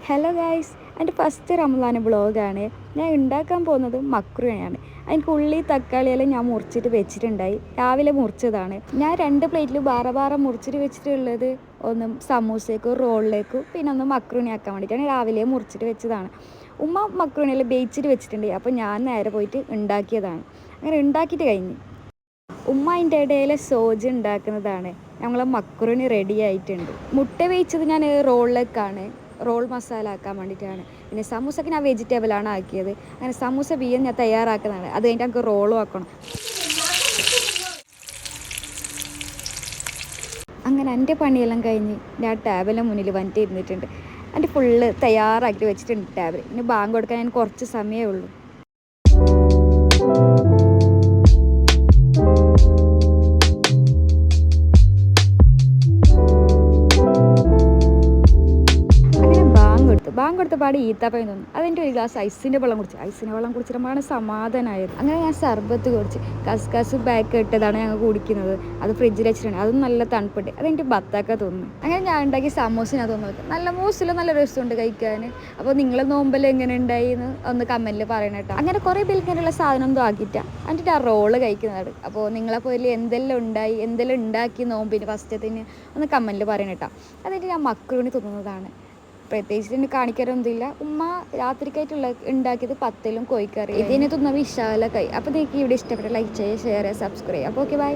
Hello guys, എൻ്റെ first Ramadan വ്ളോഗാണ്. ഞാൻ ഉണ്ടാക്കാൻ പോകുന്നത് മക്രുനയാണ്. അതിൻ്റെ ഉള്ളി തക്കാളിയെല്ലാം ഞാൻ മുറിച്ചിട്ട് വെച്ചിട്ടുണ്ടായി. രാവിലെ മുറിച്ചതാണ്. ഞാൻ 2 പ്ലേറ്റിൽ ബാറ മുറിച്ചിട്ട് വെച്ചിട്ടുള്ളത് ഒന്ന് സമൂസയ്ക്കും റോളിലേക്കും പിന്നെ ഒന്ന് മക്രുനി ആക്കാൻ വേണ്ടിയിട്ടാണ്. രാവിലെ മുറിച്ചിട്ട് വെച്ചതാണ്. ഉമ്മ മക്രുനിയെല്ലാം വേവിച്ചിട്ട് വെച്ചിട്ടുണ്ട്. അപ്പോൾ ഞാൻ നേരെ പോയിട്ട് ഉണ്ടാക്കിയതാണ്. അങ്ങനെ ഉണ്ടാക്കിയിട്ട് കഴിഞ്ഞ് ഉമ്മ അതിൻ്റെ ഇടയിൽ സോജ് ഉണ്ടാക്കുന്നതാണ്. ഞങ്ങളെ മക്രുനി റെഡി ആയിട്ടുണ്ട്. മുട്ട വേവിച്ചത് ഞാൻ റോളിലേക്കാണ്, റോൾ മസാല ആക്കാൻ വേണ്ടിയിട്ടാണ്. പിന്നെ സമൂസക്ക് ഞാൻ വെജിറ്റബിളാണ് ആക്കിയത്. അങ്ങനെ സമൂസ ബിയ്യം ഞാൻ തയ്യാറാക്കുന്നതാണ്. അത് കഴിഞ്ഞിട്ട് നമുക്ക് റോളും ആക്കണം. അങ്ങനെ എൻ്റെ പണിയെല്ലാം കഴിഞ്ഞ് ഞാൻ ടേബിളിന് മുന്നിൽ വന്നിട്ട് ഇരുന്നിട്ടുണ്ട്. എൻ്റെ ഫുള്ള് തയ്യാറാക്കി വെച്ചിട്ടുണ്ട് ടേബിൾ. ഇനി ബാങ്ക് കൊടുക്കാൻ ഞാൻ കുറച്ച് സമയമേ ഉള്ളൂ. ബാങ്ക് കൊടുത്ത പാട് ഈത്താപ്പയം തോന്നും. അതിൻ്റെ ഒരു ഗ്ലാസ് ഐസിൻ്റെ വെള്ളം കുടിച്ചിട്ടുമാണ് സമാധാനമായത്. അങ്ങനെ ഞാൻ സർബത്ത് കുടിച്ച് കസ്കസ് ബാക്ക് ഇട്ടതാണ് ഞങ്ങൾ കുടിക്കുന്നത്. അത് ഫ്രിഡ്ജിൽ വെച്ചിട്ടുണ്ട്. അതും നല്ല തണുപ്പുണ്ട്. അതെനിക്ക് ബത്താക്ക തോന്നുന്നു. അങ്ങനെ ഞാൻ ഉണ്ടാക്കി സമൂസിനാ തോന്നുന്നത് നല്ല മൂസിലും നല്ല രസമുണ്ട് കഴിക്കാൻ. അപ്പോൾ നിങ്ങളെ നോമ്പെല്ലാം എങ്ങനെ ഉണ്ടായി എന്ന് ഒന്ന് കമൻറ്റിൽ പറയണം കേട്ടോ. അങ്ങനെ കുറേ ബിൽക്കാനുള്ള സാധനം ഒന്നും ആക്കിയിട്ടാണ് എന്നിട്ട് ആ റോള് കഴിക്കുന്നതാണ്. അപ്പോൾ നിങ്ങളെ പോലെ എന്തെല്ലാം ഉണ്ടാക്കി നോമ്പിന് ഫസ്റ്റത്തിന് ഒന്ന് കമൻറ്റിൽ പറയണം കേട്ടോ. അതിൻ്റെ ഞാൻ മക്രുനി തിന്നുന്നതാണ്. പ്രത്യേകിച്ച് കാണിക്കാറൊന്നുമില്ല. ഉമ്മ രാത്രിക്കായിട്ടുള്ള ഉണ്ടാക്കിയത് പത്തലും കോഴിക്കറി. ഇതിനെ തിന്ന വിശാല കൈ. അപ്പോൾ നിങ്ങൾക്ക് ഇവിടെ ഇഷ്ടപ്പെട്ട ലൈക്ക് ചെയ്യുക, ഷെയർ ചെയ്യുക, സബ്സ്ക്രൈബ് ചെയ്യുക. അപ്പോൾ ഓക്കെ, ബൈ.